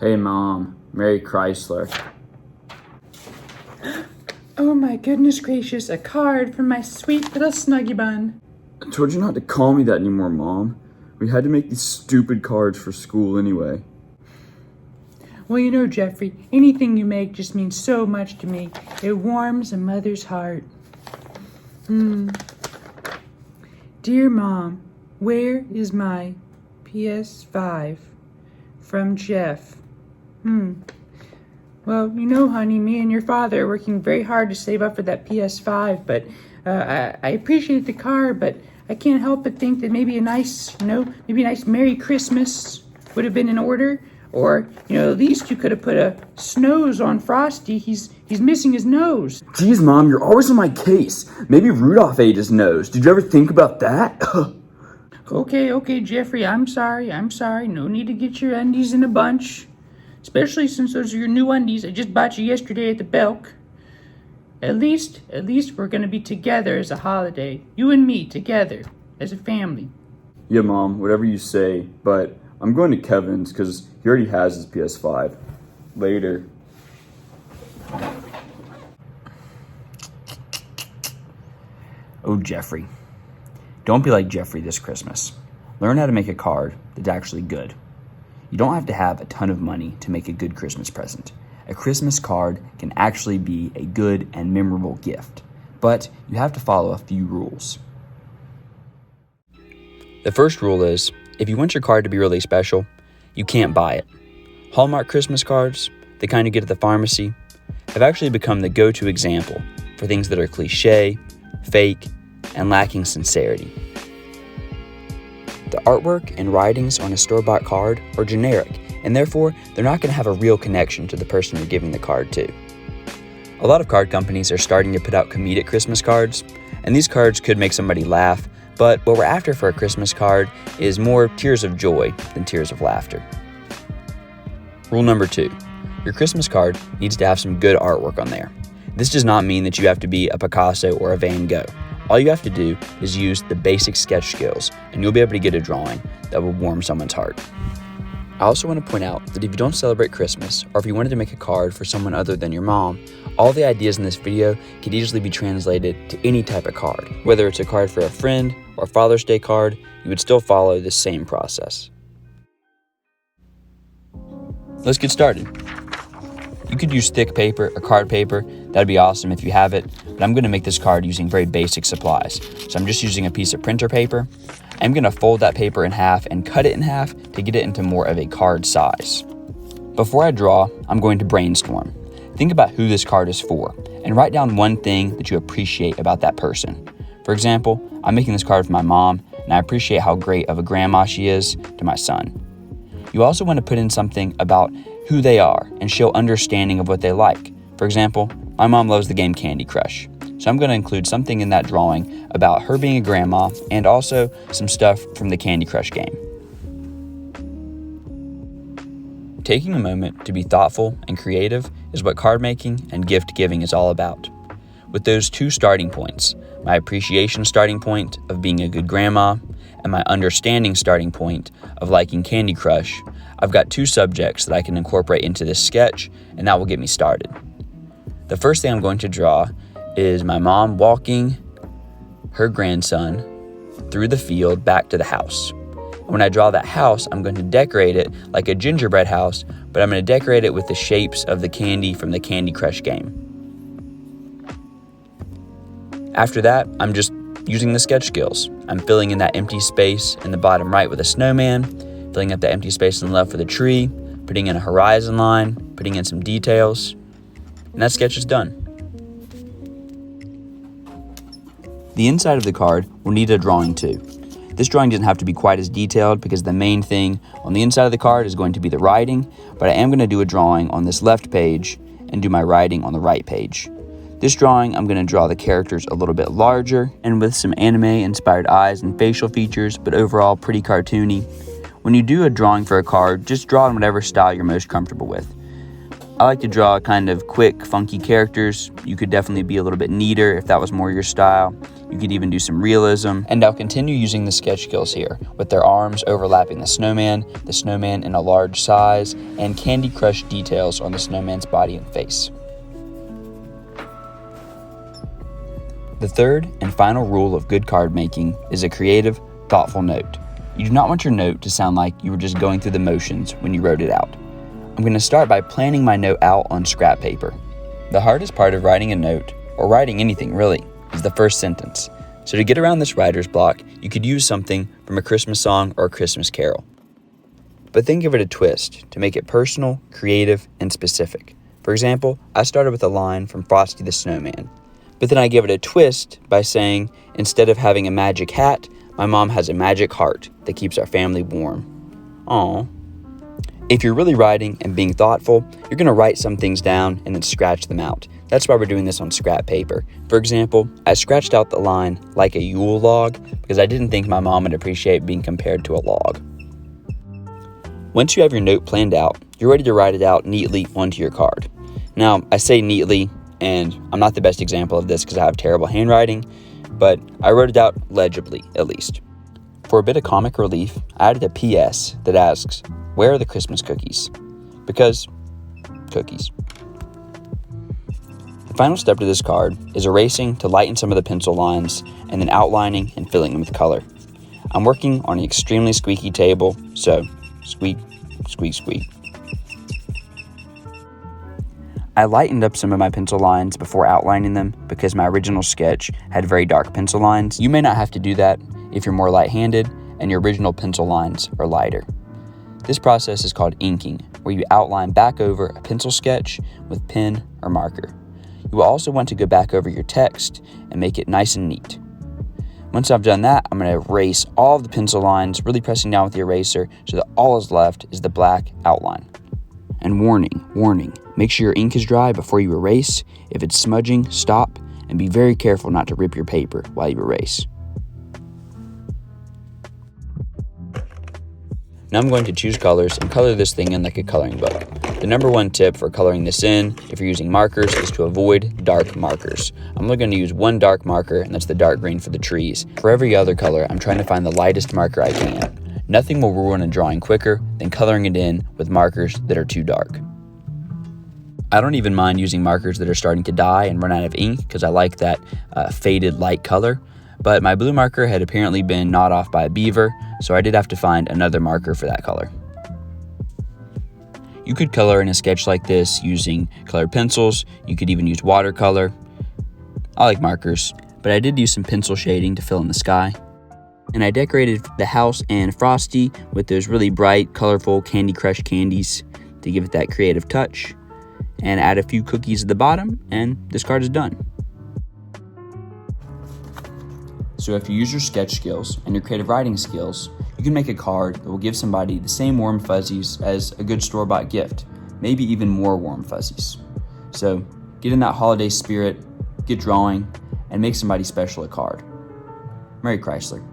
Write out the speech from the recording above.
Hey Mom, Merry Chrysler. Oh my goodness gracious, a card from my sweet little Snuggy Bun. I told you not to call me that anymore, Mom. We had to make these stupid cards for school anyway. Well, you know, Jeffrey, anything you make just means so much to me. It warms a mother's heart. Dear Mom, where is my PS5? From Jeff. Well, you know, honey, me and your father are working very hard to save up for that PS5, but I appreciate the card, but I can't help but think that maybe a nice Merry Christmas would have been in order. Or, at least you could have put a snose on Frosty. He's missing his nose. Geez, Mom, you're always on my case. Maybe Rudolph ate his nose. Did you ever think about that? Okay, Jeffrey, I'm sorry. No need to get your undies in a bunch. Especially since those are your new undies I just bought you yesterday at the Belk. At least we're going to be together as a holiday. You and me together as a family. Yeah, Mom, whatever you say, but I'm going to Kevin's because he already has his PS5. Later. Oh, Jeffrey. Don't be like Jeffrey this Christmas. Learn how to make a card that's actually good. You don't have to have a ton of money to make a good Christmas present. A Christmas card can actually be a good and memorable gift, but you have to follow a few rules. The first rule is, if you want your card to be really special, you can't buy it. Hallmark Christmas cards, the kind you get at the pharmacy, have actually become the go-to example for things that are cliche, fake, and lacking sincerity. The artwork and writings on a store-bought card are generic, and therefore they're not going to have a real connection to the person you're giving the card to. A lot of card companies are starting to put out comedic Christmas cards, and these cards could make somebody laugh, but what we're after for a Christmas card is more tears of joy than tears of laughter. Rule number 2, your Christmas card needs to have some good artwork on there. This does not mean that you have to be a Picasso or a Van Gogh. All you have to do is use the basic sketch skills, and you'll be able to get a drawing that will warm someone's heart. I also want to point out that if you don't celebrate Christmas, or if you wanted to make a card for someone other than your mom, all the ideas in this video could easily be translated to any type of card. Whether it's a card for a friend or a Father's Day card, you would still follow the same process. Let's get started. You could use thick paper or card paper. That'd be awesome if you have it, but I'm going to make this card using very basic supplies. So I'm just using a piece of printer paper. I'm going to fold that paper in half and cut it in half to get it into more of a card size. Before I draw, I'm going to brainstorm. Think about who this card is for, and write down one thing that you appreciate about that person. For example, I'm making this card for my mom, and I appreciate how great of a grandma she is to my son. You also want to put in something about who they are and show understanding of what they like. For example, my mom loves the game Candy Crush, so I'm going to include something in that drawing about her being a grandma and also some stuff from the Candy Crush game. Taking a moment to be thoughtful and creative is what card making and gift giving is all about. With those two starting points, my appreciation starting point of being a good grandma and my understanding starting point of liking Candy Crush, I've got two subjects that I can incorporate into this sketch, and that will get me started. The first thing I'm going to draw is my mom walking her grandson through the field back to the house. When I draw that house, I'm going to decorate it like a gingerbread house, but I'm going to decorate it with the shapes of the candy from the Candy Crush game. After that, I'm just using the sketch skills. I'm filling in that empty space in the bottom right with a snowman, filling up the empty space on the left with a tree, putting in a horizon line, putting in some details, and that sketch is done. The inside of the card will need a drawing too. This drawing doesn't have to be quite as detailed because the main thing on the inside of the card is going to be the writing, but I am going to do a drawing on this left page and do my writing on the right page. This drawing, I'm going to draw the characters a little bit larger and with some anime-inspired eyes and facial features, but overall pretty cartoony. When you do a drawing for a card, just draw in whatever style you're most comfortable with. I like to draw kind of quick, funky characters. You could definitely be a little bit neater if that was more your style. You could even do some realism. And I'll continue using the sketch skills here, with their arms overlapping the snowman in a large size, and Candy Crush details on the snowman's body and face. The third and final rule of good card making is a creative, thoughtful note. You do not want your note to sound like you were just going through the motions when you wrote it out. I'm going to start by planning my note out on scrap paper. The hardest part of writing a note, or writing anything really, is the first sentence. So to get around this writer's block, you could use something from a Christmas song or a Christmas carol. But then give it a twist to make it personal, creative, and specific. For example, I started with a line from Frosty the Snowman. But then I give it a twist by saying, instead of having a magic hat, my mom has a magic heart that keeps our family warm. Aww. If you're really writing and being thoughtful, you're going to write some things down and then scratch them out. That's why we're doing this on scrap paper. For example, I scratched out the line, like a Yule log, because I didn't think my mom would appreciate being compared to a log. Once you have your note planned out, you're ready to write it out neatly onto your card. Now, I say neatly, and I'm not the best example of this because I have terrible handwriting, but I wrote it out legibly, at least. For a bit of comic relief, I added a PS that asks, "Where are the Christmas cookies?" Because cookies. The final step to this card is erasing to lighten some of the pencil lines and then outlining and filling them with color. I'm working on an extremely squeaky table, so squeak, squeak, squeak. I lightened up some of my pencil lines before outlining them because my original sketch had very dark pencil lines. You may not have to do that if you're more light-handed and your original pencil lines are lighter. This process is called inking, where you outline back over a pencil sketch with pen or marker. You will also want to go back over your text and make it nice and neat. Once I've done that, I'm going to erase all of the pencil lines, really pressing down with the eraser so that all is left is the black outline. And warning, make sure your ink is dry before you erase. If it's smudging, stop, and be very careful not to rip your paper while you erase. Now I'm going to choose colors and color this thing in like a coloring book. The number one tip for coloring this in, if you're using markers, is to avoid dark markers. I'm only going to use one dark marker, and that's the dark green for the trees. For every other color, I'm trying to find the lightest marker I can. Nothing will ruin a drawing quicker than coloring it in with markers that are too dark. I don't even mind using markers that are starting to die and run out of ink because I like that faded light color. But my blue marker had apparently been gnawed off by a beaver, so I did have to find another marker for that color. You could color in a sketch like this using colored pencils. You could even use watercolor. I like markers, but I did use some pencil shading to fill in the sky. And I decorated the house and Frosty with those really bright, colorful Candy Crush candies to give it that creative touch. And add a few cookies at the bottom, and this card is done. So if you use your sketch skills and your creative writing skills, you can make a card that will give somebody the same warm fuzzies as a good store-bought gift, maybe even more warm fuzzies. So get in that holiday spirit, get drawing, and make somebody special a card. Merry Chrysler.